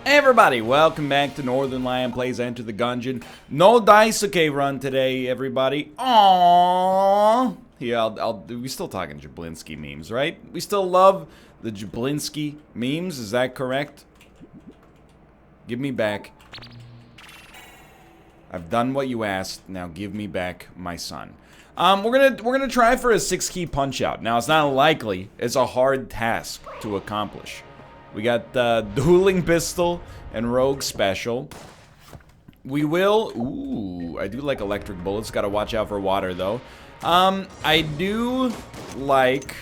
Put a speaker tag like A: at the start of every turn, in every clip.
A: Hey everybody, welcome back to Northernlion Plays Enter the Gungeon. No Daisuke run today, everybody. Aww. Yeah, we still talking Jablinski memes, right? We still love the Jablinski memes, is that correct? Give me back. I've done what you asked, now give me back my son. We're gonna try for a 6-key punch out. Now it's not likely, it's a hard task to accomplish. We got Dueling Pistol and Rogue Special. We will... Ooh, I do like electric bullets. Gotta watch out for water, though. I do like...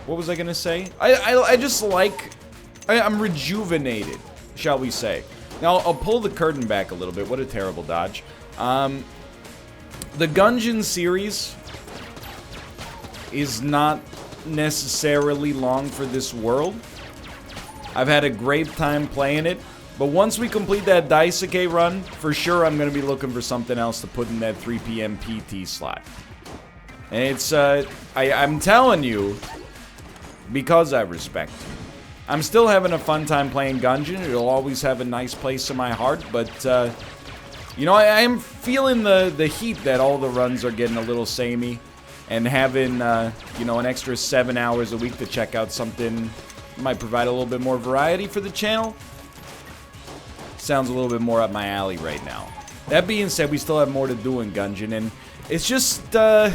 A: What was I gonna say? I just like... I'm rejuvenated, shall we say. Now, I'll pull the curtain back a little bit. What a terrible dodge. The Gungeon series is not necessarily long for this world. I've had a great time playing it, but once we complete that Daisuke run, for sure I'm going to be looking for something else to put in that 3 PM PT slot. And it's, I'm telling you, because I respect you. I'm still having a fun time playing Gungeon. It'll always have a nice place in my heart, but, you know, I am feeling the heat that all the runs are getting a little samey. And having, you know, an extra 7 hours a week to check out something might provide a little bit more variety for the channel. Sounds a little bit more up my alley right now. That being said, we still have more to do in Gungeon, and it's just, don't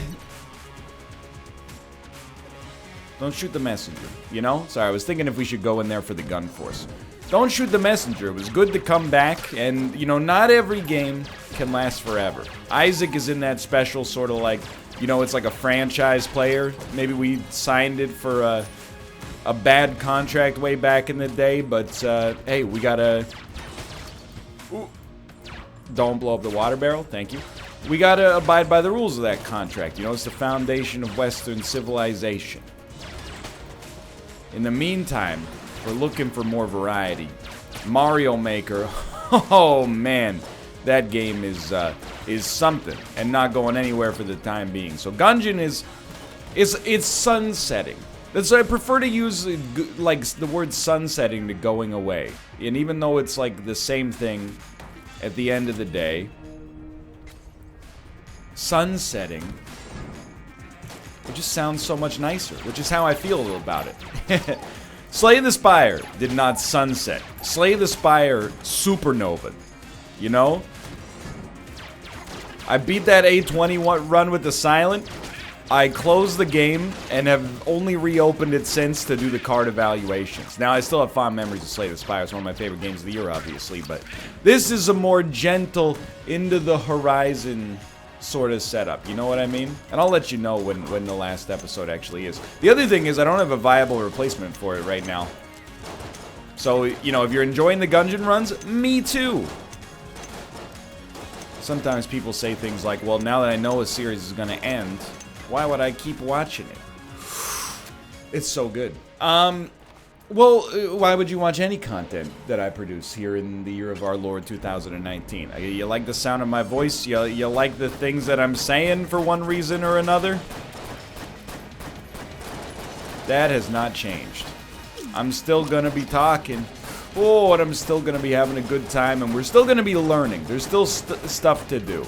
A: shoot the messenger, you know? Sorry, I was thinking if we should go in there for the gun force. Don't shoot the messenger. It was good to come back, and, you know, not every game can last forever. Isaac is in that special sort of like... You know, it's like a franchise player. Maybe we signed it for a bad contract way back in the day, but hey, we gotta... Ooh. Don't blow up the water barrel, thank you. We gotta abide by the rules of that contract. You know, it's the foundation of Western civilization. In the meantime, we're looking for more variety. Mario Maker, oh man. That game is something, and not going anywhere for the time being. So Gungeon it's sunsetting. That's why I prefer to use like the word sunsetting to going away. And even though it's like the same thing at the end of the day, sunsetting, it just sounds so much nicer, which is how I feel about it. Slay the Spire did not sunset. Slay the Spire supernova. You know? I beat that A20 run with the Silent. I closed the game and have only reopened it since to do the card evaluations. Now, I still have fond memories of Slay the Spire. It's one of my favorite games of the year, obviously. But this is a more gentle, into the horizon sort of setup. You know what I mean? And I'll let you know when the last episode actually is. The other thing is I don't have a viable replacement for it right now. So, you know, if you're enjoying the Gungeon runs, me too. Sometimes people say things like, well, now that I know a series is going to end, why would I keep watching it? It's so good. Well, why would you watch any content that I produce here in the year of our Lord 2019? You like the sound of my voice? You like the things that I'm saying for one reason or another? That has not changed. I'm still going to be talking. Oh, and I'm still going to be having a good time, and we're still going to be learning. There's still stuff to do.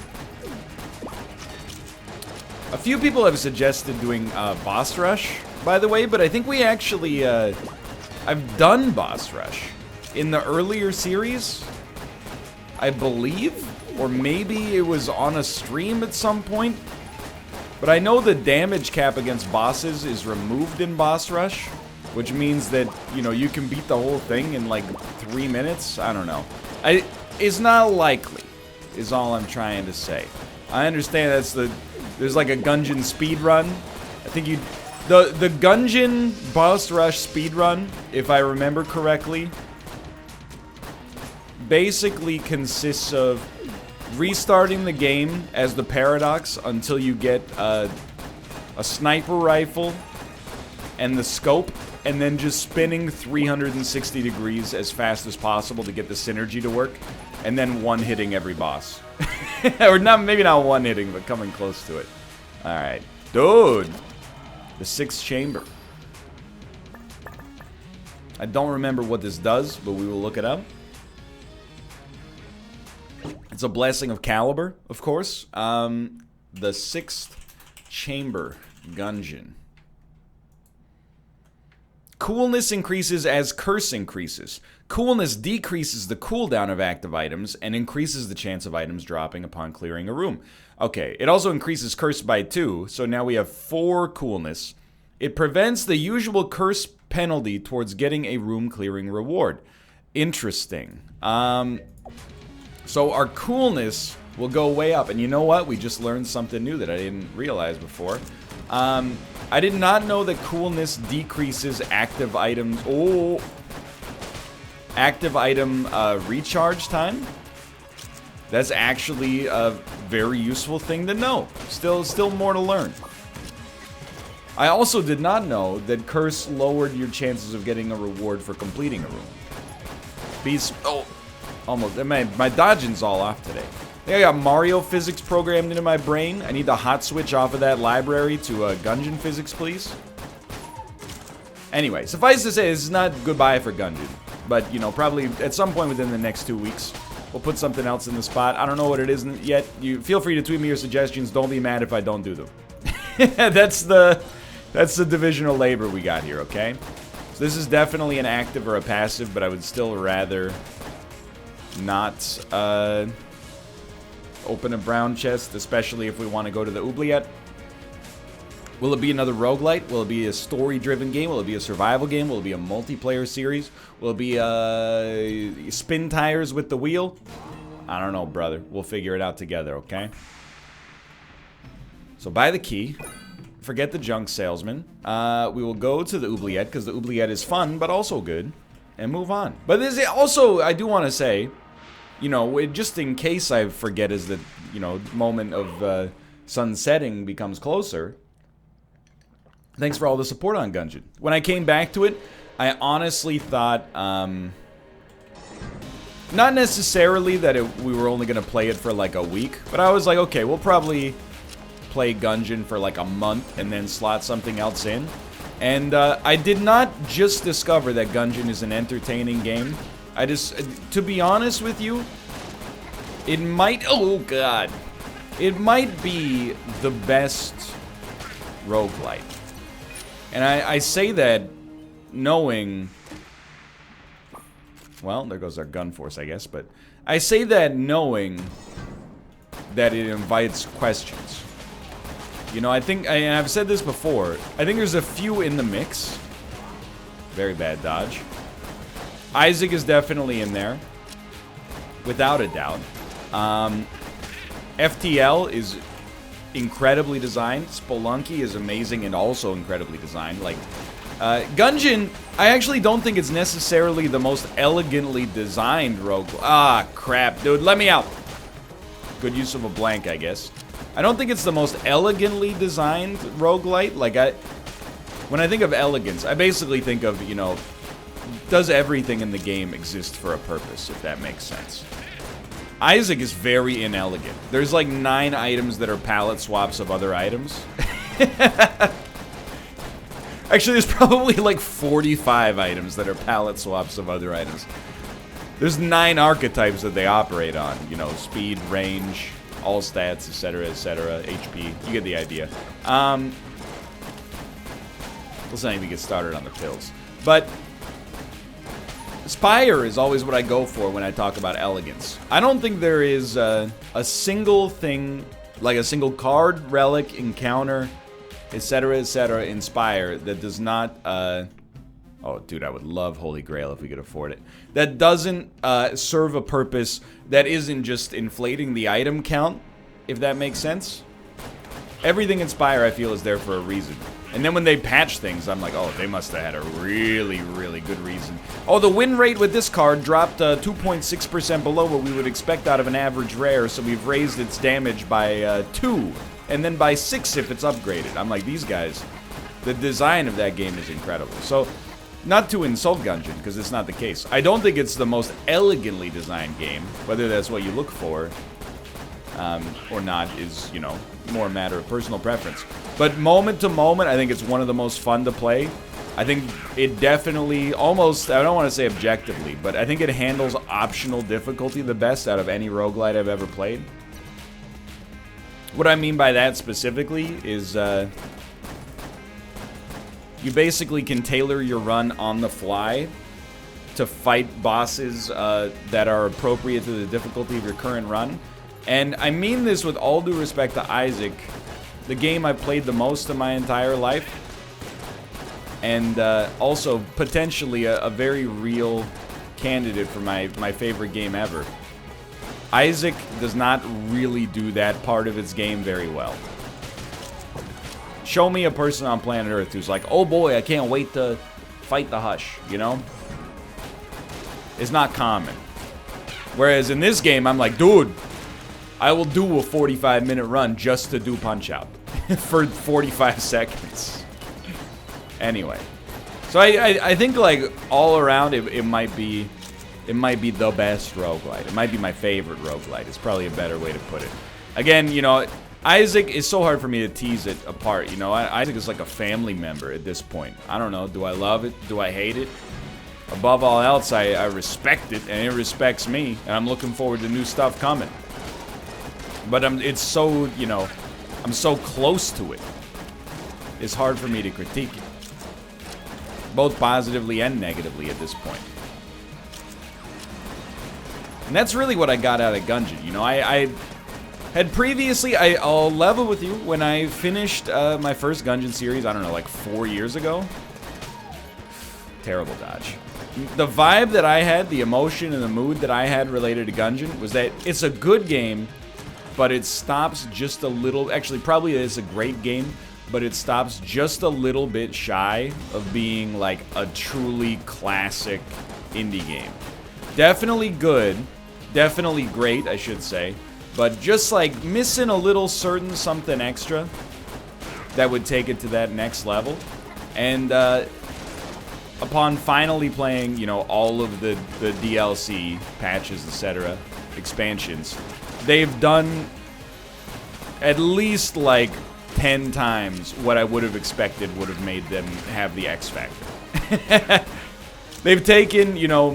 A: A few people have suggested doing Boss Rush, by the way, but I think we actually, I've done Boss Rush in the earlier series, I believe, or maybe it was on a stream at some point, but I know the damage cap against bosses is removed in Boss Rush. Which means that, you know, you can beat the whole thing in like 3 minutes? I don't know. It's not likely, is all I'm trying to say. I understand there's like a Gungeon speed run. I think the Gungeon Boss Rush speed run, if I remember correctly, basically consists of restarting the game as the Paradox until you get a sniper rifle and the scope, and then just spinning 360 degrees as fast as possible to get the synergy to work, and then one-hitting every boss. Or not, maybe not one-hitting, but coming close to it. Alright. Dude! The 6th chamber. I don't remember what this does, but we will look it up. It's a Blessing of Caliber, of course. The 6th Chamber Gungeon. Coolness increases as curse increases. Coolness decreases the cooldown of active items and increases the chance of items dropping upon clearing a room. Okay, it also increases curse by 2, so now we have 4 coolness. It prevents the usual curse penalty towards getting a room clearing reward. Interesting. So our coolness will go way up. And you know what? We just learned something new that I didn't realize before. I did not know that coolness decreases active items. Oh, active item recharge time. That's actually a very useful thing to know. Still more to learn. I also did not know that curse lowered your chances of getting a reward for completing a room. Almost. My dodging's all off today. I think I got Mario physics programmed into my brain. I need the hot switch off of that library to Gungeon physics, please. Anyway, suffice to say, this is not goodbye for Gungeon. But, you know, probably at some point within the next 2 weeks, we'll put something else in the spot. I don't know what it is yet. You feel free to tweet me your suggestions. Don't be mad if I don't do them. That's the divisional labor we got here, okay? So this is definitely an active or a passive, but I would still rather not open a brown chest, especially if we want to go to the oubliette. Will it be another roguelite? Will it be a story-driven game? Will it be a survival game? Will it be a multiplayer series? Will it be spin tires with the wheel? I don't know, brother. We'll figure it out together, okay? So buy the key. Forget the junk salesman. We will go to the oubliette, because the oubliette is fun, but also good. And move on. But this is also, I do want to say, you know, just in case I forget as the, you know, moment of sun setting becomes closer. Thanks for all the support on Gungeon. When I came back to it, I honestly thought, not necessarily that we were only going to play it for like a week, but I was like, okay, we'll probably play Gungeon for like a month and then slot something else in. And I did not just discover that Gungeon is an entertaining game. To be honest with you, it might, oh god, it might be the best roguelite. And I say that knowing, well, there goes our gun force, I guess, but I say that knowing that it invites questions. You know, I think, and I've said this before, I think there's a few in the mix. Very bad dodge. Isaac is definitely in there, without a doubt. FTL is incredibly designed. Spelunky is amazing and also incredibly designed. Like, Gungeon, I actually don't think it's necessarily the most elegantly designed rogue. Ah, crap. Dude, let me out. Good use of a blank, I guess. I don't think it's the most elegantly designed roguelite. Like, when I think of elegance, I basically think of, you know, does everything in the game exist for a purpose, if that makes sense? Isaac is very inelegant. There's like 9 items that are palette swaps of other items. Actually, there's probably like 45 items that are palette swaps of other items. There's 9 archetypes that they operate on. You know, speed, range, all stats, etc., HP. You get the idea. Let's not even get started on the pills. But Spire is always what I go for when I talk about elegance. I don't think there is a single thing, like a single card, relic, encounter, etc., in Spire that does not, oh, dude, I would love Holy Grail if we could afford it. That doesn't serve a purpose that isn't just inflating the item count, if that makes sense. Everything in Spire, I feel, is there for a reason. And then when they patch things, I'm like, oh, they must have had a really, really good reason. Oh, the win rate with this card dropped 2.6% below what we would expect out of an average rare, so we've raised its damage by 2, and then by 6 if it's upgraded. I'm like, these guys, the design of that game is incredible. So, not to insult Gungeon, because it's not the case. I don't think it's the most elegantly designed game, whether that's what you look for or not is, you know, more a matter of personal preference. But moment to moment, I think it's one of the most fun to play. I think it definitely, almost, I don't want to say objectively, but I think it handles optional difficulty the best out of any roguelite I've ever played. What I mean by that specifically is you basically can tailor your run on the fly to fight bosses that are appropriate to the difficulty of your current run. And I mean this with all due respect to Isaac, the game I've played the most in my entire life, and also potentially a very real candidate for my favorite game ever. Isaac does not really do that part of its game very well. Show me a person on planet Earth who's like, oh boy, I can't wait to fight the Hush, you know? It's not common. Whereas in this game, I'm like, dude, I will do a 45-minute run just to do Punch-Out for 45 seconds. Anyway. So I think, like, all around, it might be the best roguelite. It might be my favorite roguelite. It's probably a better way to put it. Again, you know, Isaac is so hard for me to tease it apart. You know, Isaac is like a family member at this point. I don't know. Do I love it? Do I hate it? Above all else, I respect it, and it respects me, and I'm looking forward to new stuff coming. But it's so, you know, I'm so close to it. It's hard for me to critique it. Both positively and negatively at this point. And that's really what I got out of Gungeon. You know, I had previously, I'll level with you, when I finished my first Gungeon series, I don't know, like 4 years ago. Terrible dodge. The vibe that I had, the emotion and the mood that I had related to Gungeon was that it's a good game, but it stops just a little, actually probably it's a great game, but it stops just a little bit shy of being like a truly classic indie game. Definitely good, definitely great, I should say, but just like missing a little certain something extra that would take it to that next level. And upon finally playing, you know, all of the DLC, patches, etc., expansions, they've done at least like 10 times what I would have expected would have made them have the X factor. They've taken, you know,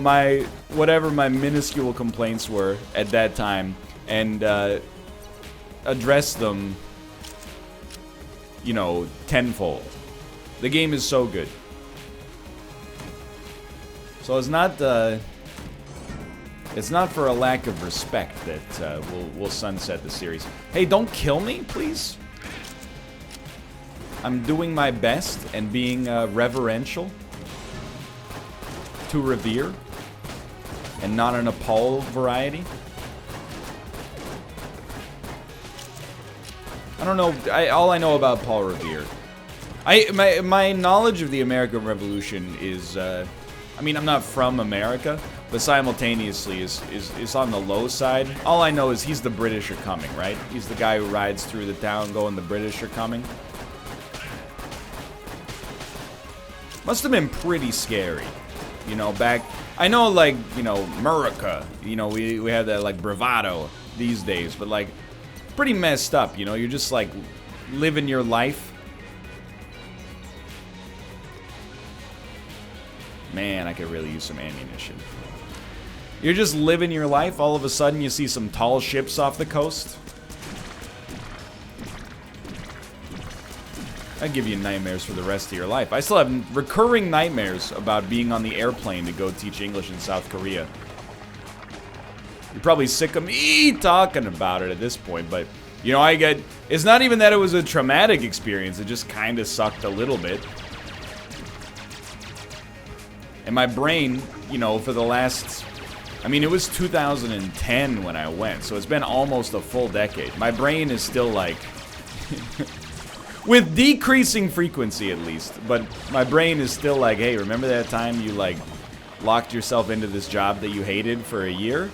A: whatever my minuscule complaints were at that time and addressed them, you know, tenfold. The game is so good. So it's not for a lack of respect that we'll sunset the series. Hey, don't kill me, please. I'm doing my best and being reverential to revere and not an Paul variety. I don't know. All I know about Paul Revere. My knowledge of the American Revolution is. I mean, I'm not from America, but simultaneously is on the low side. All I know is he's the British are coming, right? He's the guy who rides through the town going, the British are coming. Must have been pretty scary, you know, back... I know, like, you know, America, you know, we have that, like, bravado these days, but, like, pretty messed up, you know? You're just, like, living your life. Man, I could really use some ammunition. You're just living your life, all of a sudden you see some tall ships off the coast. That'd give you nightmares for the rest of your life. I still have recurring nightmares about being on the airplane to go teach English in South Korea. You're probably sick of me talking about it at this point, but, you know, it's not even that it was a traumatic experience, it just kind of sucked a little bit. And my brain, you know, for the last... I mean, it was 2010 when I went, so it's been almost a full decade. My brain is still, like... with decreasing frequency, at least. But my brain is still like, hey, remember that time you, like, locked yourself into this job that you hated for a year?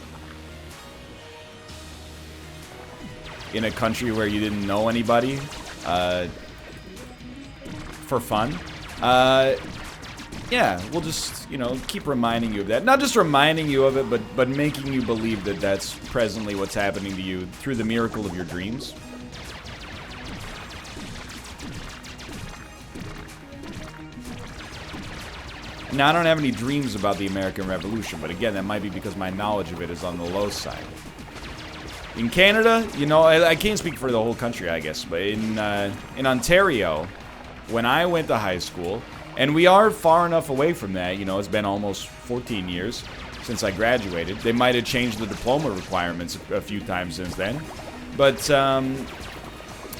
A: In a country where you didn't know anybody? For fun? Yeah, we'll just, you know, keep reminding you of that. Not just reminding you of it, but making you believe that that's presently what's happening to you through the miracle of your dreams. Now, I don't have any dreams about the American Revolution, but again, that might be because my knowledge of it is on the low side. In Canada, you know, I can't speak for the whole country, I guess, but in Ontario, when I went to high school, and we are far enough away from that, you know, it's been almost 14 years since I graduated. They might have changed the diploma requirements a few times since then, but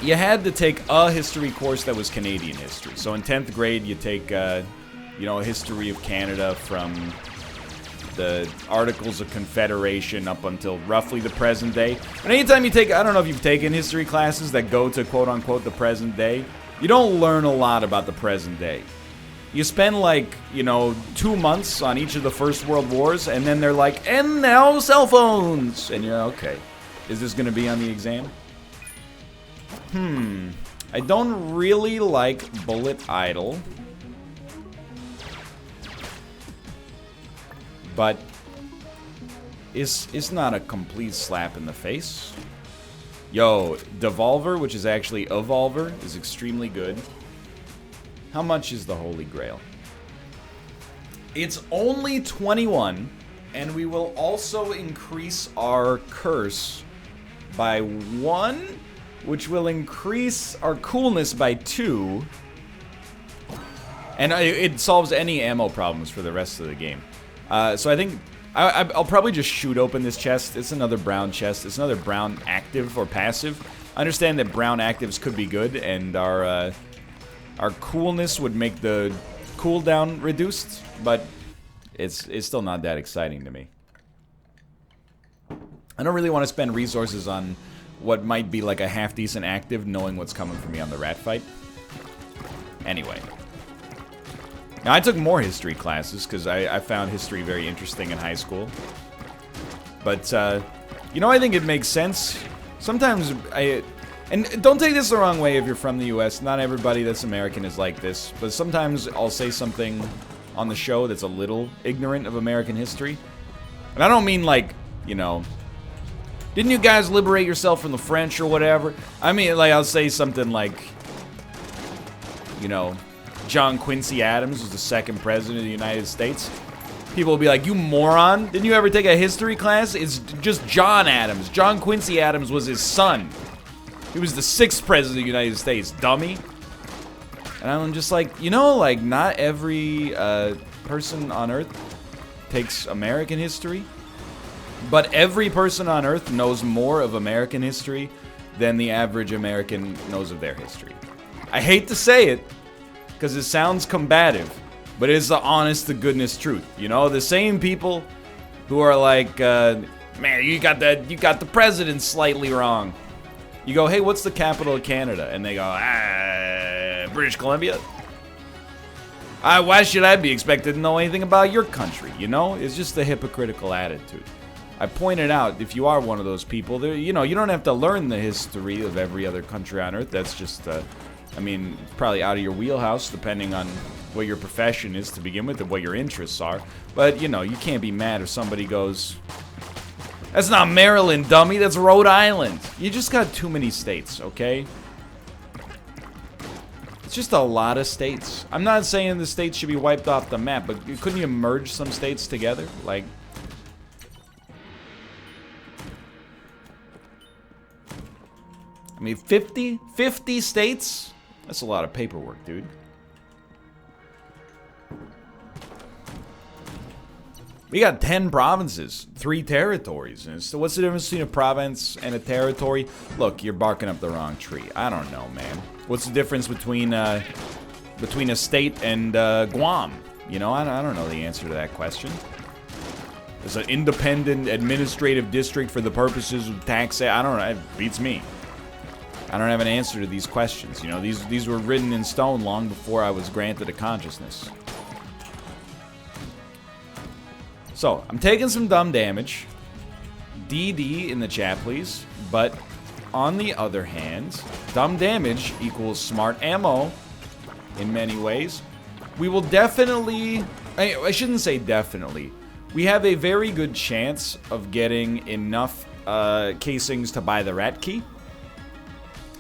A: you had to take a history course that was Canadian history. So in 10th grade, you take, you know, a history of Canada from the Articles of Confederation up until roughly the present day. And anytime you take, I don't know if you've taken history classes that go to quote-unquote the present day, you don't learn a lot about the present day. You spend like, you know, 2 months on each of the First World Wars, and then they're like, and now cell phones! And you're okay, is this gonna be on the exam? I don't really like Bullet Idol. But it's not a complete slap in the face. Yo, Devolver, which is actually Evolver, is extremely good. How much is the Holy Grail? It's only 21, and we will also increase our curse by 1, which will increase our coolness by 2. And it solves any ammo problems for the rest of the game. So I think I'll probably just shoot open this chest. It's another brown chest. It's another brown active or passive. I understand that brown actives could be good, and our coolness would make the cooldown reduced, but it's still not that exciting to me. I don't really want to spend resources on what might be like a half-decent active, knowing what's coming for me on the rat fight. Anyway. Now, I took more history classes, because I found history very interesting in high school. But, you know, I think it makes sense. Sometimes, and don't take this the wrong way if you're from the US, not everybody that's American is like this, but sometimes I'll say something on the show that's a little ignorant of American history. And I don't mean like, you know, didn't you guys liberate yourself from the French or whatever? I mean, like, I'll say something like, you know, John Quincy Adams was the 2nd president of the United States. People will be like, you moron, didn't you ever take a history class? It's just John Adams. John Quincy Adams was his son. He was the 6th president of the United States, dummy. And I'm just like, you know, like, not every person on Earth takes American history. But every person on Earth knows more of American history than the average American knows of their history. I hate to say it, because it sounds combative, but it's the honest to goodness truth. You know, the same people who are like, man, you got the president slightly wrong. You go, hey, what's the capital of Canada? And they go, British Columbia. Why should I be expected to know anything about your country? You know, it's just a hypocritical attitude. I pointed out, if you are one of those people, you know, you don't have to learn the history of every other country on Earth. That's just, I mean, probably out of your wheelhouse, depending on what your profession is to begin with and what your interests are. But, you know, you can't be mad if somebody goes, that's not Maryland, dummy, that's Rhode Island. You just got too many states, okay? It's just a lot of states. I'm not saying the states should be wiped off the map, but couldn't you merge some states together? Like, I mean, 50 states? That's a lot of paperwork, dude. We got 10 provinces, 3 territories. And so what's the difference between a province and a territory? Look, you're barking up the wrong tree. I don't know, man. What's the difference between a state and Guam? You know, I don't know the answer to that question. There's an independent administrative district for the purposes of tax. I don't know. It beats me. I don't have an answer to these questions. You know, these were written in stone long before I was granted a consciousness. So, I'm taking some dumb damage. DD in the chat, please. But, on the other hand, dumb damage equals smart ammo in many ways. We will definitely... I shouldn't say definitely. We have a very good chance of getting enough casings to buy the rat key.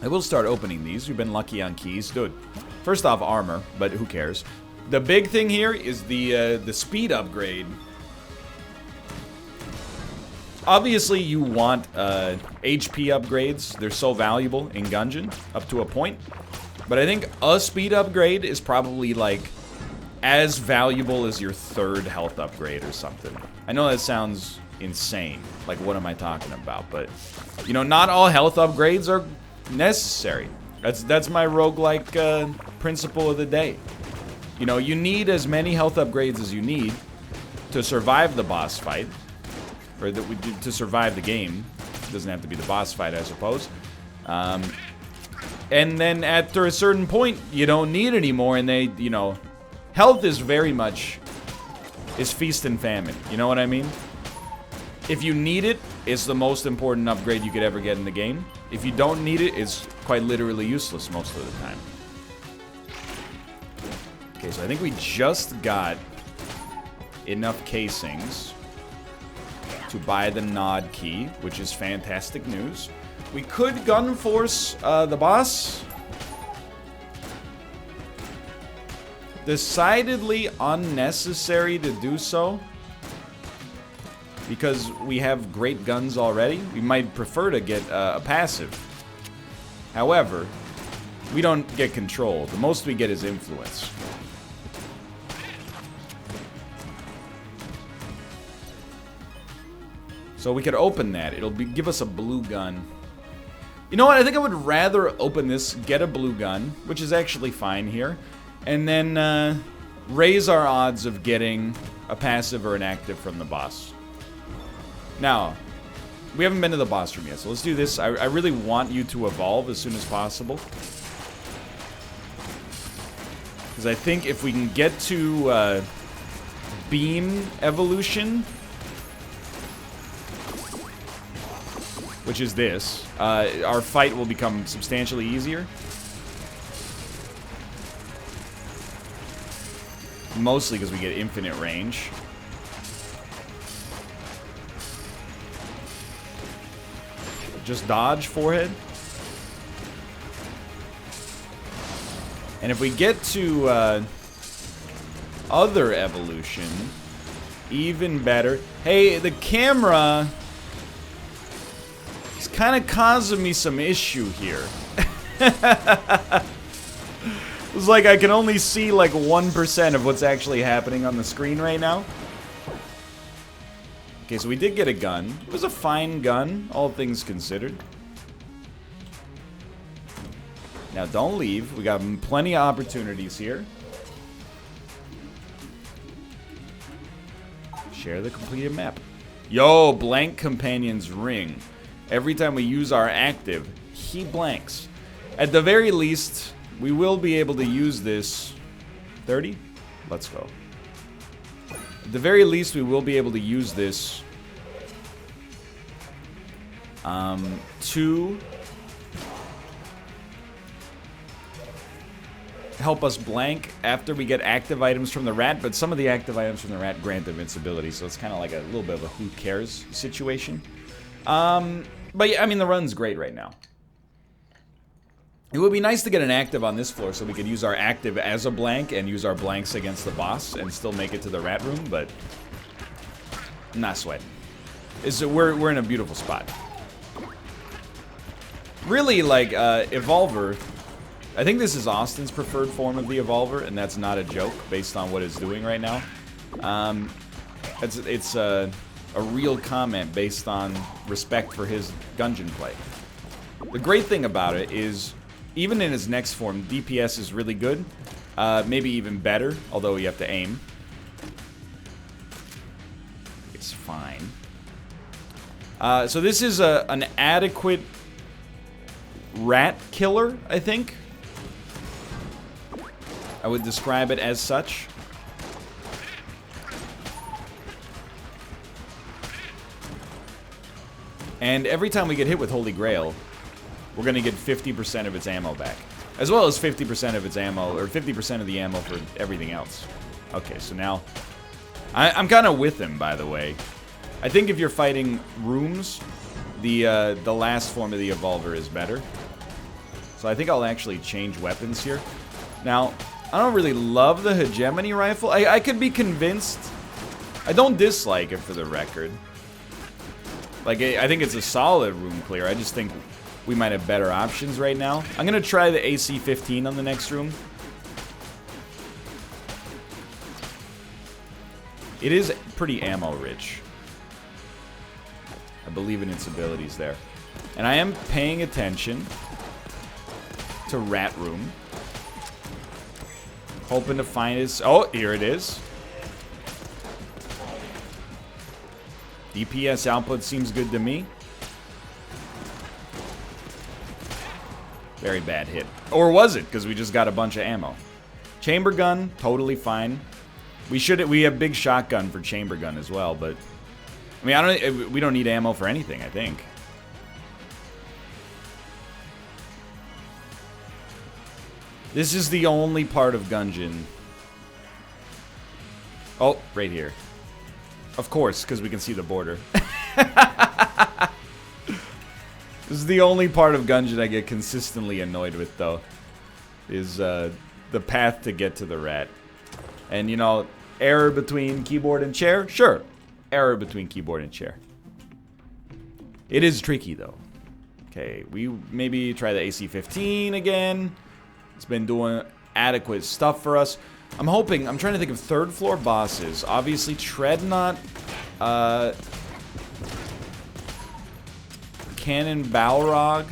A: I will start opening these. We've been lucky on keys. Dude, first off, armor, but who cares? The big thing here is the speed upgrade. Obviously, you want HP upgrades. They're so valuable in Gungeon, up to a point. But I think a speed upgrade is probably, like, as valuable as your third health upgrade or something. I know that sounds insane. Like, what am I talking about? But, you know, not all health upgrades are necessary. That's my roguelike principle of the day. You know, you need as many health upgrades as you need to survive the boss fight. Or to survive the game. It doesn't have to be the boss fight, I suppose. And then after a certain point, you don't need any more, and they, you know... Health is very much... is feast and famine, you know what I mean? If you need it, it's the most important upgrade you could ever get in the game. If you don't need it, it's quite literally useless most of the time. Okay, so I think we just got enough casings to buy the nod key, which is fantastic news. We could gun force the boss. Decidedly unnecessary to do so, because we have great guns already. We might prefer to get a passive. However, we don't get control. The most we get is influence. So we could open that. It'll give us a blue gun. You know what? I think I would rather open this, get a blue gun, which is actually fine here, and then raise our odds of getting a passive or an active from the boss. Now, we haven't been to the boss room yet, so let's do this. I really want you to evolve as soon as possible. Because I think if we can get to beam evolution, which is this, our fight will become substantially easier. Mostly because we get infinite range. Just dodge, forehead. And if we get to other evolution, even better. Hey, the camera is kind of causing me some issue here. It's like I can only see like 1% of what's actually happening on the screen right now. Okay, so we did get a gun. It was a fine gun, all things considered. Now don't leave. We got plenty of opportunities here. Share the completed map. Yo, blank companion's ring. Every time we use our active, he blanks. At the very least, we will be able to use this. 30? Let's go. At the very least, we will be able to use this to help us blank after we get active items from the rat, but some of the active items from the rat grant invincibility, so it's kind of like a little bit of a who cares situation. But yeah, I mean, the run's great right now. It would be nice to get an active on this floor so we could use our active as a blank and use our blanks against the boss and still make it to the rat room, but I'm not sweating. We're in a beautiful spot. Really, like, Evolver, I think this is Austin's preferred form of the Evolver, and that's not a joke based on what it's doing right now. It's a real comment based on respect for his Gungeon play. The great thing about it is, even in his next form, DPS is really good. Maybe even better, although you have to aim. It's fine. So this is an adequate rat killer, I think. I would describe it as such. And every time we get hit with Holy Grail, we're going to get 50% of its ammo back. As well as 50% of its ammo, or 50% of the ammo for everything else. Okay, so now... I'm kind of with him, by the way. I think if you're fighting rooms, the last form of the Evolver is better. So I think I'll actually change weapons here. Now, I don't really love the hegemony rifle. I could be convinced. I don't dislike it for the record. Like, I think it's a solid room clear. I just think we might have better options right now. I'm going to try the AC-15 on the next room. It is pretty ammo-rich. I believe in its abilities there. And I am paying attention to Rat Room. Hoping to find his... Oh, here it is. DPS output seems good to me. Very bad hit. Or was it? Because we just got a bunch of ammo. Chamber gun, totally fine. We have big shotgun for chamber gun as well, but I mean, we don't need ammo for anything, I think. This is the only part of Gungeon. Oh, right here. Of course, because we can see the border. This is the only part of Gungeon I get consistently annoyed with, though. Is the path to get to the rat. And, you know, error between keyboard and chair? Sure. Error between keyboard and chair. It is tricky, though. Okay, we maybe try the AC-15 again. It's been doing adequate stuff for us. I'm trying to think of third floor bosses. Obviously, Treadnought, Cannon Balrog.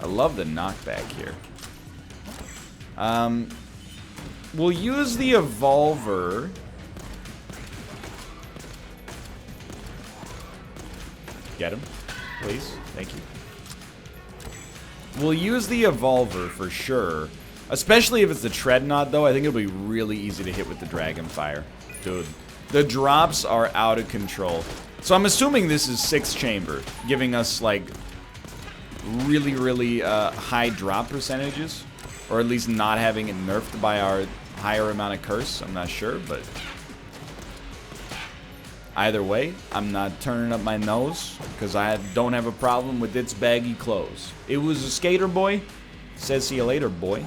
A: I love the knockback here. We'll use the Evolver. Get him, please. Thank you. We'll use the Evolver for sure. Especially if it's the Treadnought, though. I think it'll be really easy to hit with the Dragonfire. Dude, the drops are out of control. So I'm assuming this is 6 chamber, giving us, like, really, really high drop percentages. Or at least not having it nerfed by our higher amount of curse. I'm not sure, but... Either way, I'm not turning up my nose, because I don't have a problem with its baggy clothes. It was a skater boy. Says see you later, boy.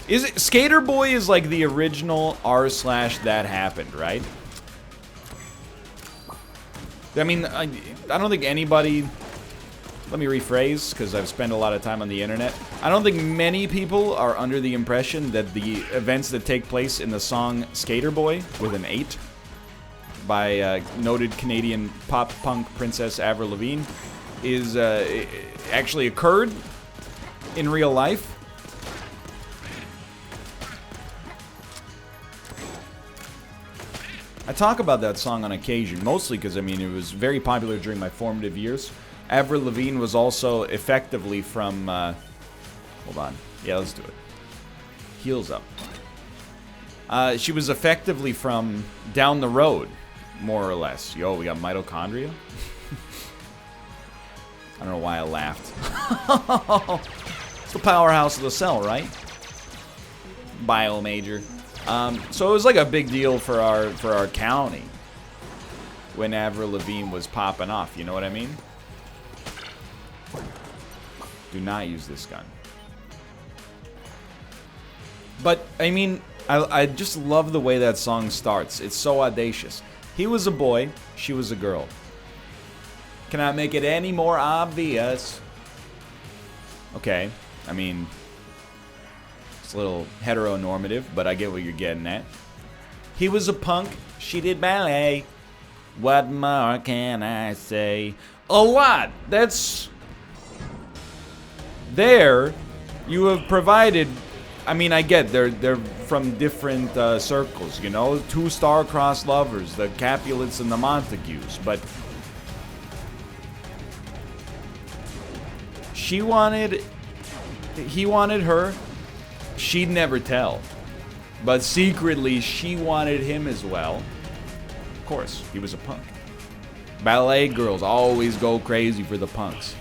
A: Is it... Skater boy is like the original r/that happened, right? I mean, I don't think anybody... Let me rephrase, because I've spent a lot of time on the internet. I don't think many people are under the impression that the events that take place in the song Skater Boy, with an 8, by noted Canadian pop-punk princess Avril Lavigne, is actually occurred in real life. I talk about that song on occasion, mostly because, I mean, it was very popular during my formative years. Avril Lavigne was also effectively from, hold on. Yeah, let's do it. Heels up. She was effectively from down the road, more or less. Yo, we got mitochondria? I don't know why I laughed. It's the powerhouse of the cell, right? Bio major. So it was like a big deal for our county when Avril Lavigne was popping off, you know what I mean? Do not use this gun. But, I mean, I just love the way that song starts. It's so audacious. He was a boy, she was a girl. Can I make it any more obvious? Okay, I mean, it's a little heteronormative, but I get what you're getting at. He was a punk, she did ballet. What more can I say? A lot! That's... There, you have provided... I mean, I get they're from different circles, you know? 2 star-crossed lovers, the Capulets and the Montagues, but... She wanted... He wanted her. She'd never tell. But secretly, she wanted him as well. Of course, he was a punk. Ballet girls always go crazy for the punks.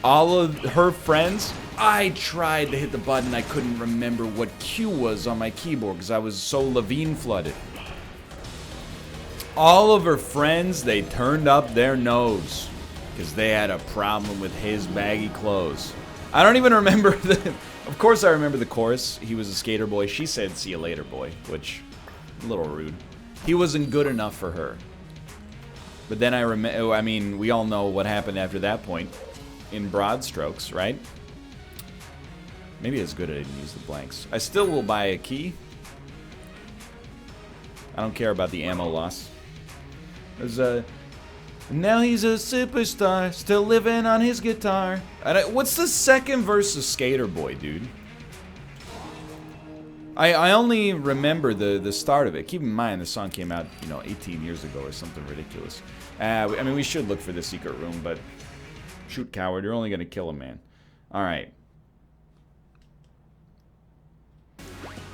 A: All of her friends, I tried to hit the button. I couldn't remember what Q was on my keyboard because I was so Lavigne flooded. All of her friends, they turned up their nose because they had a problem with his baggy clothes. I don't even remember the... Of course I remember the chorus. He was a skater boy. She said, "See you later, boy," which, a little rude. He wasn't good enough for her. But then I mean, we all know what happened after that point in broad strokes, right? Maybe it's good I didn't use the blanks. I still will buy a key. I don't care about the ammo loss. There's now he's a superstar, still living on his guitar. What's the second verse of Skater Boy, dude? I only remember the start of it. Keep in mind, the song came out, 18 years ago or something ridiculous. I mean, we should look for the secret room, but shoot, coward, you're only gonna kill a man. All right.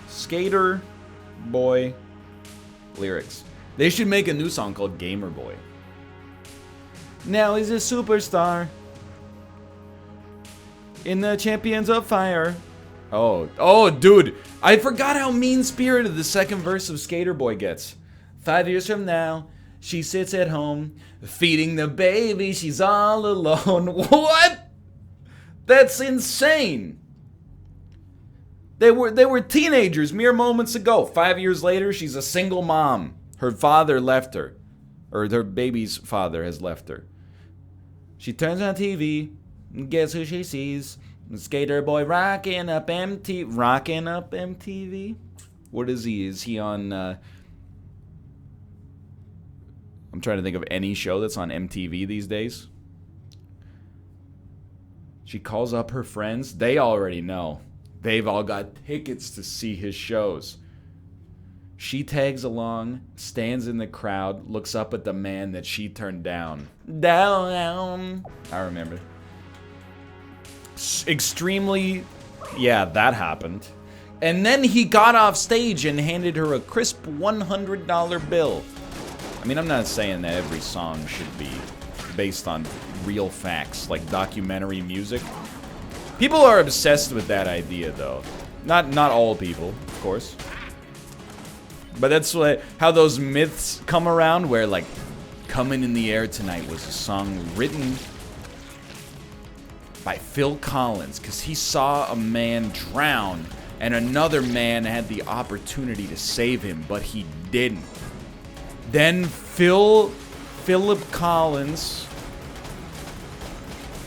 A: Skater Boy lyrics. They should make a new song called Gamer Boy. Now he's a superstar in the Champions of Fire. Oh, dude. I forgot how mean-spirited the second verse of Skater Boy gets. 5 years from now, she sits at home, feeding the baby, she's all alone. What? That's insane. They were teenagers mere moments ago. 5 years later, she's a single mom. Her father left her. Or her baby's father has left her. She turns on TV, and guess who she sees? Skater Boy rocking up MTV? What is he? Is he on, I'm trying to think of any show that's on MTV these days. She calls up her friends. They already know. They've all got tickets to see his shows. She tags along, stands in the crowd, looks up at the man that she turned down. Down. I remember. Extremely, yeah, that happened. And then he got off stage and handed her a crisp $100 bill. I mean, I'm not saying that every song should be based on real facts, like documentary music. People are obsessed with that idea, though. Not all people, of course. But that's how those myths come around, where, like, Coming in the Air Tonight was a song written by Phil Collins, because he saw a man drown, and another man had the opportunity to save him, but he didn't. Then Philip Collins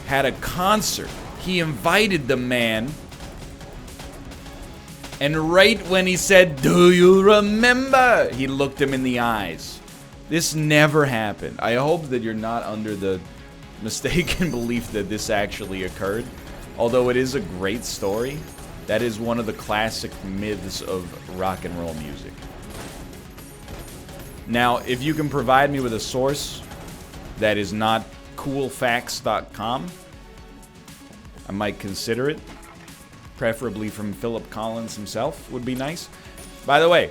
A: had a concert. He invited the man, and right when he said, "Do you remember?" he looked him in the eyes. This never happened. I hope that you're not under the mistaken belief that this actually occurred. Although it is a great story, that is one of the classic myths of rock and roll music. Now, if you can provide me with a source that is not coolfacts.com, I might consider it. Preferably from Philip Collins himself would be nice. By the way,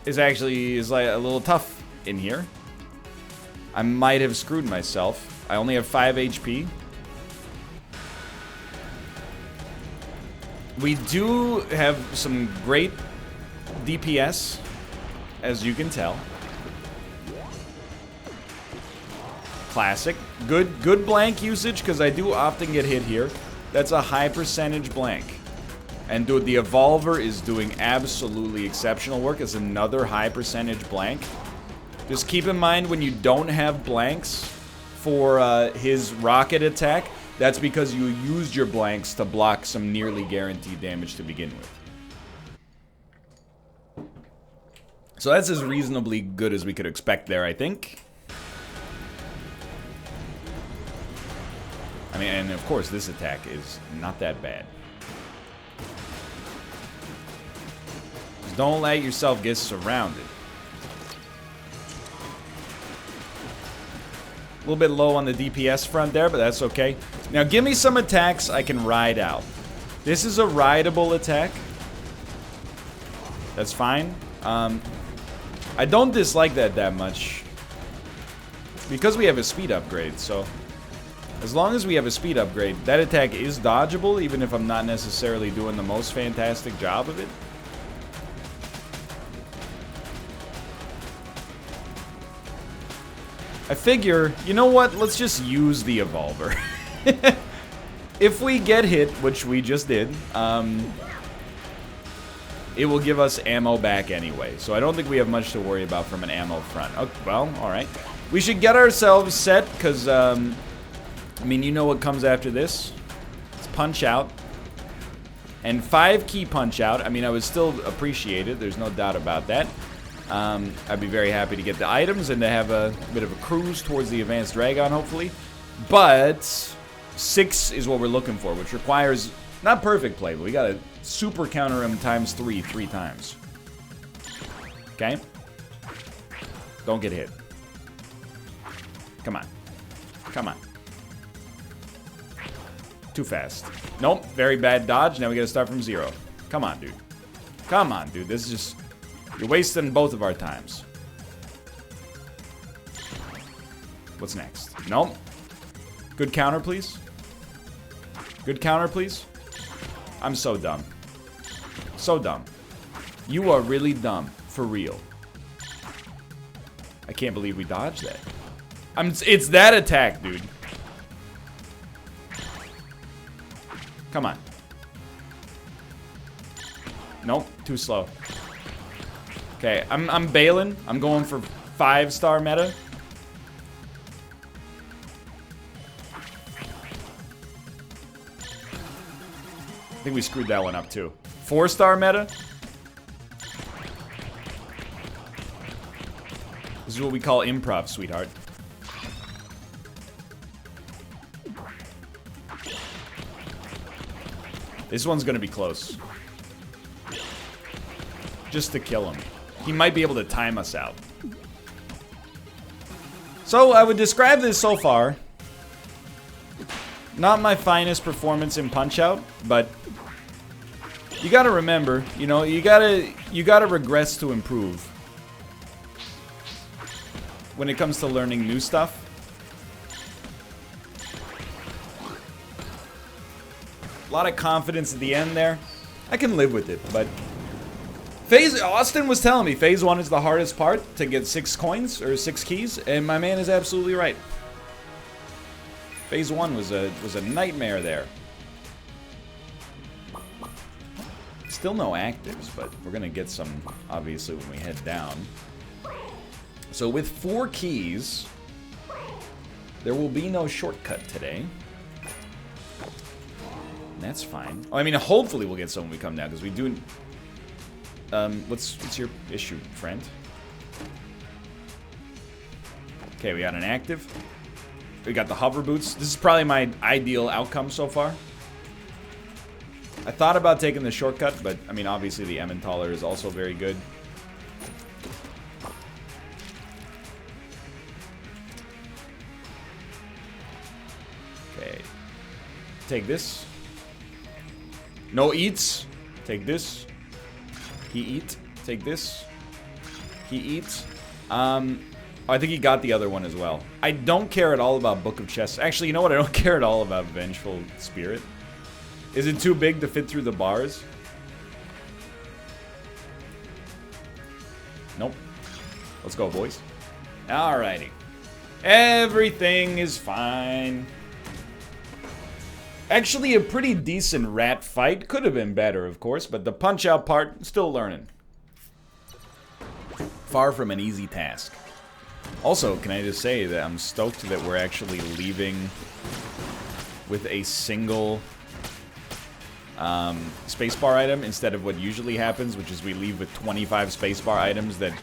A: is like a little tough in here. I might have screwed myself. I only have 5 HP. We do have some great DPS, as you can tell. Classic. Good blank usage, because I do often get hit here. That's a high percentage blank. And dude, the Evolver is doing absolutely exceptional work as another high percentage blank. Just keep in mind, when you don't have blanks for his rocket attack, that's because you used your blanks to block some nearly guaranteed damage to begin with. So that's as reasonably good as we could expect there, I think. I mean, and of course, this attack is not that bad. Just don't let yourself get surrounded. A little bit low on the DPS front there, but that's okay. Now, give me some attacks I can ride out. This is a rideable attack. That's fine. I don't dislike that much, because we have a speed upgrade, so as long as we have a speed upgrade, that attack is dodgeable, even if I'm not necessarily doing the most fantastic job of it. I figure, you know what? Let's just use the Evolver. If we get hit, which we just did, it will give us ammo back anyway. So I don't think we have much to worry about from an ammo front. Oh, well, alright. We should get ourselves set, because, I mean, you know what comes after this? It's Punch Out. And 5 key Punch Out. I mean, I would still appreciate it. There's no doubt about that. I'd be very happy to get the items and to have a bit of a cruise towards the Advanced Dragon, hopefully. But 6 is what we're looking for, which requires, not perfect play, but we gotta super counter him times 3 times. Okay? Don't get hit. Come on. Come on. Too fast. Nope, very bad dodge. Now we gotta start from 0. Come on, dude. Come on, dude. This is just... You're wasting both of our times. What's next? Nope. Good counter, please. Good counter, please. I'm so dumb. So dumb. You are really dumb. For real. I can't believe we dodged that. It's that attack, dude. Come on. Nope, too slow. Okay, I'm bailing. I'm going for 5-star meta. I think we screwed that one up too. 4-star meta. This is what we call improv, sweetheart. This one's gonna be close. Just to kill him. He might be able to time us out. So, I would describe this so far. Not my finest performance in Punch-Out, but you gotta remember, you know, you gotta regress to improve. When it comes to learning new stuff. A lot of confidence at the end there. I can live with it, but Austin was telling me phase 1 is the hardest part to get 6 coins or 6 keys, and my man is absolutely right. Phase 1 was a nightmare there. Still no actives, but we're gonna get some obviously when we head down. So with 4 keys, there will be no shortcut today. And that's fine. Oh, I mean, hopefully we'll get some when we come down, because we do... what's your issue, friend? Okay, we got an active. We got the hover boots. This is probably my ideal outcome so far. I thought about taking the shortcut, but, I mean, obviously the Emmentaler is also very good. Okay. Take this. No eats. Take this. He eat. Take this. He eats. I think he got the other one as well. I don't care at all about Book of Chests. Actually, you know what? I don't care at all about Vengeful Spirit. Is it too big to fit through the bars? Nope. Let's go, boys. Alrighty. Everything is fine. Actually, a pretty decent rat fight. Could have been better, of course, but the punch-out part, still learning. Far from an easy task. Also, can I just say that I'm stoked that we're actually leaving with a single spacebar item instead of what usually happens, which is we leave with 25 spacebar items that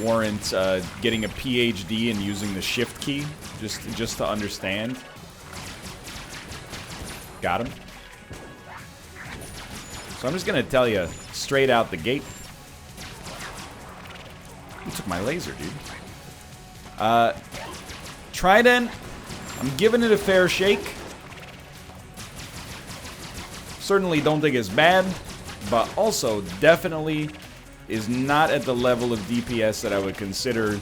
A: warrant getting a PhD and using the shift key, just to understand. Got him. So I'm just gonna tell you straight out the gate. You took my laser, dude. Trident, I'm giving it a fair shake. Certainly don't think it's bad, but also definitely is not at the level of DPS that I would consider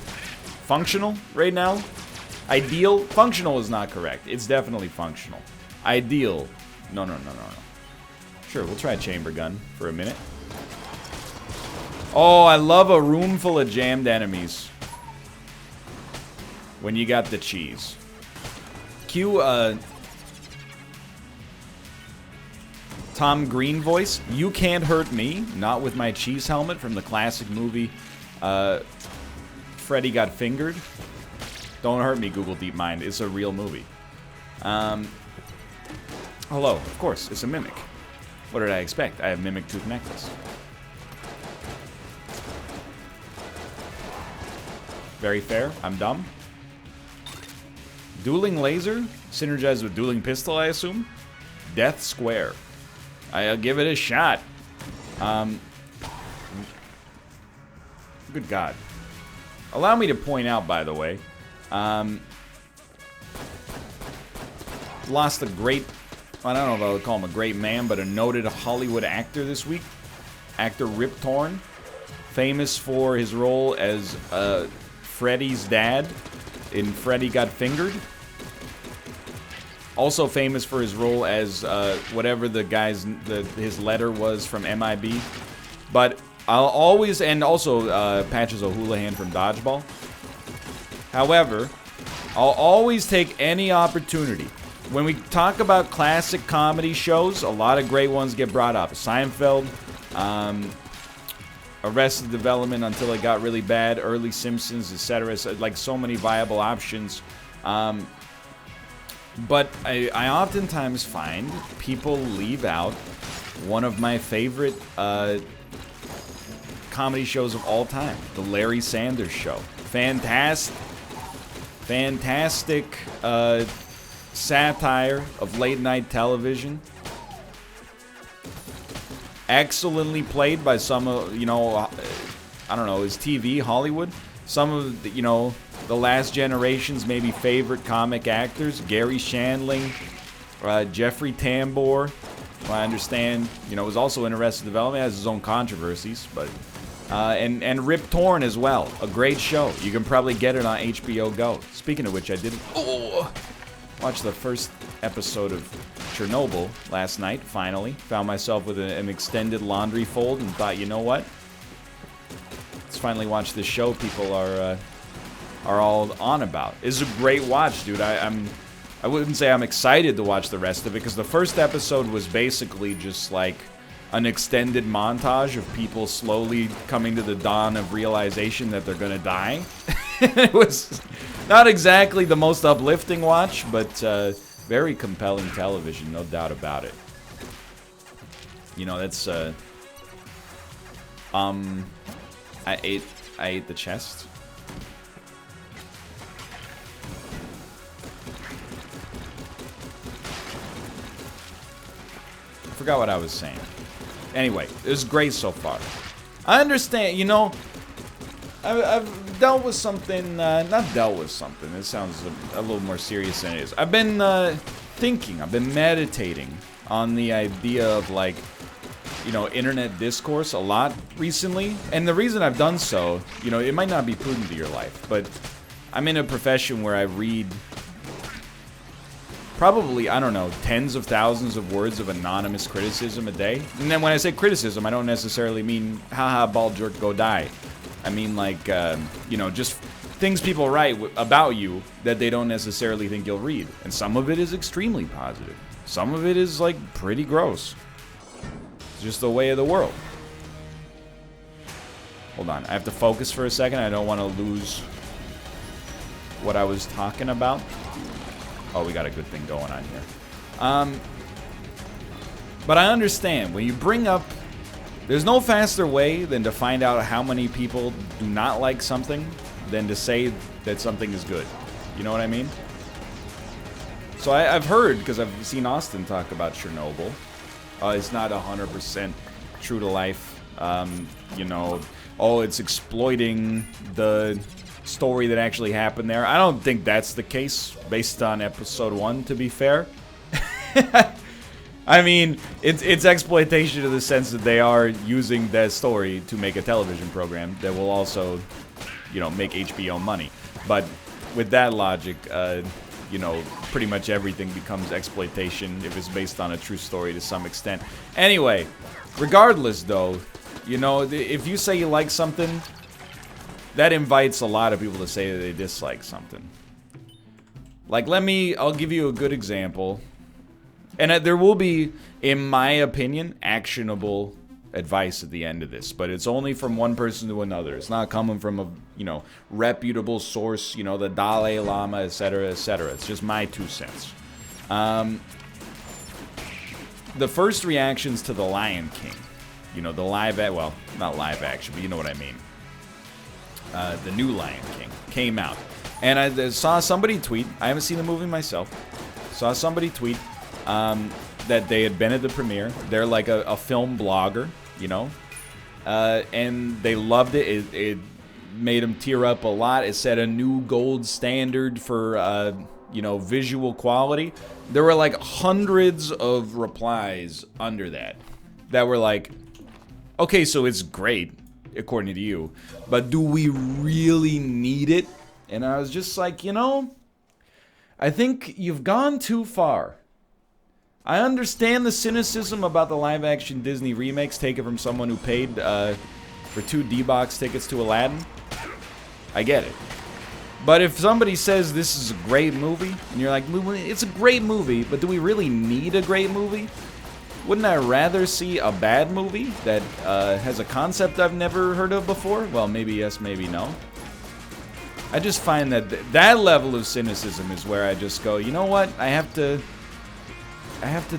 A: functional right now. Ideal, functional is not correct. It's definitely functional. Ideal, no. Sure, we'll try a chamber gun for a minute. Oh, I love a room full of jammed enemies. when you got the cheese. Cue, Tom Green voice. You can't hurt me, not with my cheese helmet from the classic movie, Freddy Got Fingered. Don't hurt me, Google DeepMind. It's a real movie. Hello, of course, it's a mimic. What did I expect? I have Mimic Tooth Necklace. Very fair. I'm dumb. Dueling Laser? Synergized with Dueling Pistol, I assume? Death Square. I'll give it a shot. Good God. Allow me to point out, by the way, lost a great, I don't know if I would call him a great man, but a noted Hollywood actor this week. Actor Rip Torn. Famous for his role as Freddy's dad in Freddy Got Fingered. Also famous for his role as whatever the guy's, his letter was from MIB. But I'll always, and also Patches O'Houlihan from Dodgeball. However, I'll always take any opportunity. When we talk about classic comedy shows, a lot of great ones get brought up. Seinfeld, Arrested Development until it got really bad, early Simpsons, etc. Like so many viable options. But I oftentimes find people leave out one of my favorite comedy shows of all time, The Larry Sanders Show. Fantastic satire of late night television. Excellently played by some of, you know, I don't know, is TV Hollywood? Some of the, you know, the last generation's maybe favorite comic actors. Gary Shandling, Jeffrey Tambor, who I understand, you know, was also in Arrested Development, has his own controversies, but and Rip Torn as well. A great show. You can probably get it on HBO Go. Speaking of which, I did watch the first episode of Chernobyl last night, finally. Found myself with an extended laundry fold and thought, you know what? Let's finally watch this show people are all on about. It's a great watch, dude. I wouldn't say I'm excited to watch the rest of it, because the first episode was basically just like an extended montage of people slowly coming to the dawn of realization that they're gonna die. It was not exactly the most uplifting watch, but very compelling television, no doubt about it. You know, that's I ate the chest. I forgot what I was saying. Anyway, it was great so far. I understand, you know, I've dealt with something, not dealt with something, it sounds a little more serious than it is. I've been thinking, I've been meditating on the idea of, like, you know, internet discourse a lot recently. And the reason I've done so, you know, it might not be prudent to your life, but I'm in a profession where I read probably, I don't know, tens of thousands of words of anonymous criticism a day. And then when I say criticism, I don't necessarily mean, haha, bald jerk, go die. I mean, like, you know, just things people write about you that they don't necessarily think you'll read. And some of it is extremely positive. Some of it is, like, pretty gross. It's just the way of the world. Hold on, I have to focus for a second. I don't want to lose what I was talking about. Oh, we got a good thing going on here. But I understand, when you bring up... There's no faster way than to find out how many people do not like something than to say that something is good. You know what I mean? So I've heard, because I've seen Austin talk about Chernobyl. It's not 100% true to life. You know, oh, it's exploiting the story that actually happened there. I don't think that's the case, based on episode 1, to be fair. I mean, it's exploitation in the sense that they are using that story to make a television program that will also, you know, make HBO money. But with that logic, you know, pretty much everything becomes exploitation if it's based on a true story to some extent. Anyway, regardless though, you know, if you say you like something, that invites a lot of people to say that they dislike something. Like, I'll give you a good example. And there will be, in my opinion, actionable advice at the end of this. But it's only from one person to another. It's not coming from a, reputable source, the Dalai Lama, etc., etc. It's just my 2 cents. The first reactions to The Lion King, the well, not live action, but you know what I mean. The new Lion King came out. And I saw somebody tweet, I haven't seen the movie myself, saw somebody tweet that they had been at the premiere. They're like a film blogger, and they loved it. It made them tear up a lot. It set a new gold standard for, visual quality. There were like hundreds of replies under that were like, okay, so it's great, according to you, but do we really need it? And I was just like, I think you've gone too far. I understand the cynicism about the live-action Disney remakes taken from someone who paid for 2 D-Box tickets to Aladdin. I get it. But if somebody says this is a great movie, and you're like, it's a great movie, but do we really need a great movie? Wouldn't I rather see a bad movie that has a concept I've never heard of before? Well, maybe yes, maybe no. I just find that that level of cynicism is where I just go, you know what? I have to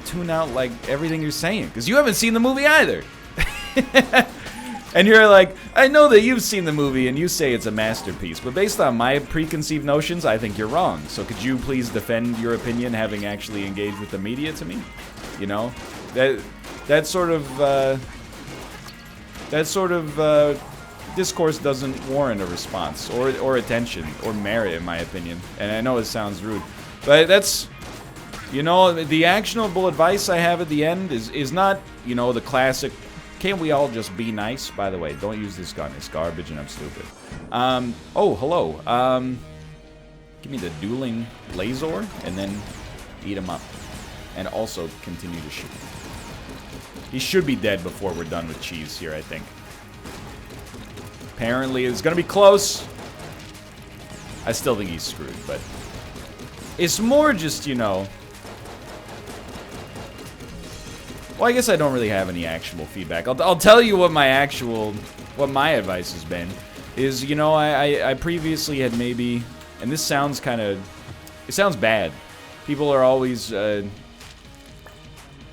A: tune out like everything you're saying, because you haven't seen the movie either. And you're like, I know that you've seen the movie and you say it's a masterpiece, but based on my preconceived notions, I think you're wrong. So could you please defend your opinion, having actually engaged with the media, to me? That sort of discourse doesn't warrant a response or attention or merit, in my opinion. And I know it sounds rude, but that's, the actionable advice I have at the end is not, the classic, can't we all just be nice? By the way, don't use this gun. It's garbage and I'm stupid. Oh, hello. Give me the dueling laser and then eat him up. And also continue to shoot. He should be dead before we're done with cheese here, I think. Apparently, it's going to be close. I still think he's screwed, but it's more just, Well, I guess I don't really have any actual feedback. I'll tell you what my advice has been. Is, I previously had maybe, and this sounds it sounds bad. People are always,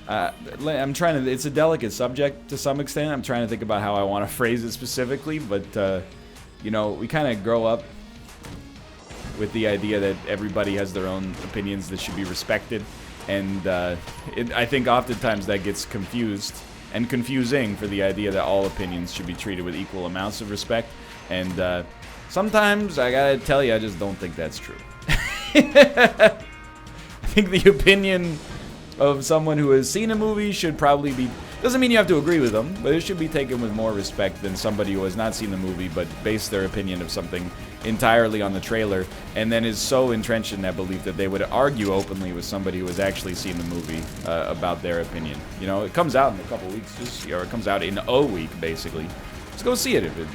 A: I'm trying to, it's a delicate subject to some extent. I'm trying to think about how I want to phrase it specifically, but, we kind of grow up with the idea that everybody has their own opinions that should be respected. And I think oftentimes that gets confused and confusing for the idea that all opinions should be treated with equal amounts of respect. And sometimes, I gotta tell you, I just don't think that's true. I think the opinion of someone who has seen a movie should probably be... Doesn't mean you have to agree with them, but it should be taken with more respect than somebody who has not seen the movie but based their opinion of something entirely on the trailer and then is so entrenched in that belief that they would argue openly with somebody who has actually seen the movie about their opinion. It comes out in a couple weeks, or it comes out in a week, basically. Just go see it if it,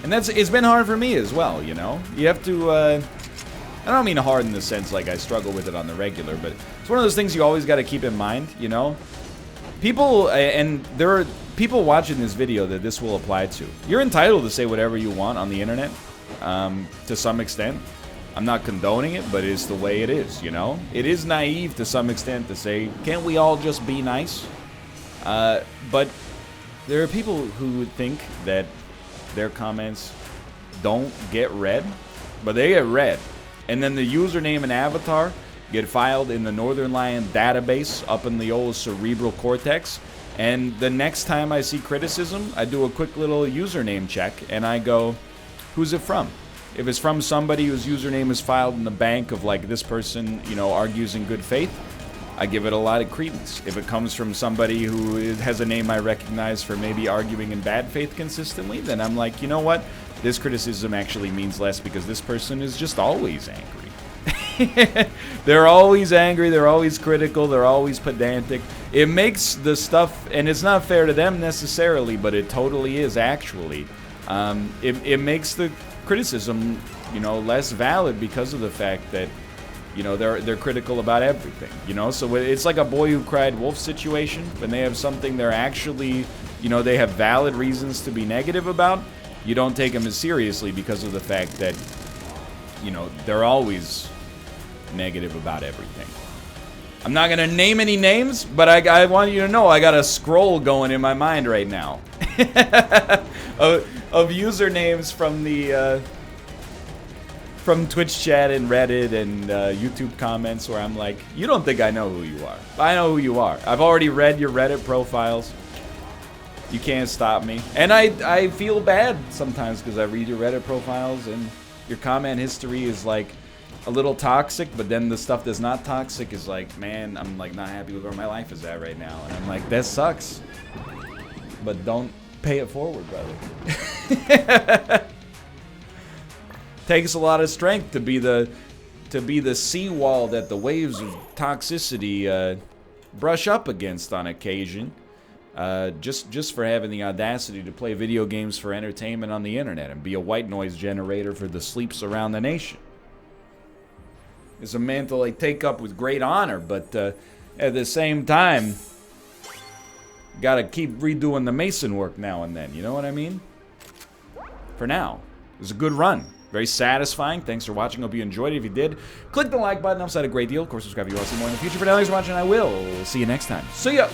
A: And it's been hard for me as well, You have to... I don't mean hard in the sense like I struggle with it on the regular, but it's one of those things you always got to keep in mind, People, and there are people watching this video that this will apply to. You're entitled to say whatever you want on the internet, to some extent. I'm not condoning it, but it's the way it is, It is naive to some extent to say, can't we all just be nice? But there are people who think that their comments don't get read, but they get read. And then the username and avatar get filed in the Northernlion database up in the old cerebral cortex. And the next time I see criticism, I do a quick little username check, and I go, who's it from? If it's from somebody whose username is filed in the bank of, like, this person, argues in good faith, I give it a lot of credence. If it comes from somebody who has a name I recognize for maybe arguing in bad faith consistently, then I'm like, you know what? This criticism actually means less because this person is just always angry. They're always angry, they're always critical, they're always pedantic. It makes the stuff, and it's not fair to them necessarily, but it totally is actually, It makes the criticism, you know, less valid because of the fact that, you know, they're critical about everything, you know? So it's like a boy who cried wolf situation. When they have something they're actually, you know, they have valid reasons to be negative about, you don't take them as seriously because of the fact that, you know, they're always negative about everything. I'm not going to name any names, but I want you to know I got a scroll going in my mind right now of usernames from the from Twitch chat and Reddit and YouTube comments where I'm like, you don't think I know who you are. I know who you are. I've already read your Reddit profiles. You can't stop me. And I feel bad sometimes because I read your Reddit profiles and your comment history is like a little toxic, but then the stuff that's not toxic is like, man, I'm like not happy with where my life is at right now. And I'm like, that sucks. But don't pay it forward, brother. Takes a lot of strength to be the seawall that the waves of toxicity brush up against on occasion. Just for having the audacity to play video games for entertainment on the internet and be a white noise generator for the sleeps around the nation. It's a mantle I take up with great honor, but at the same time, gotta keep redoing the mason work now and then, you know what I mean? For now, it was a good run. Very satisfying. Thanks for watching. Hope you enjoyed it. If you did, click the like button. Helps out a great deal. Of course, subscribe if you want to see more in the future. For now, thanks for watching. I will see you next time. See ya!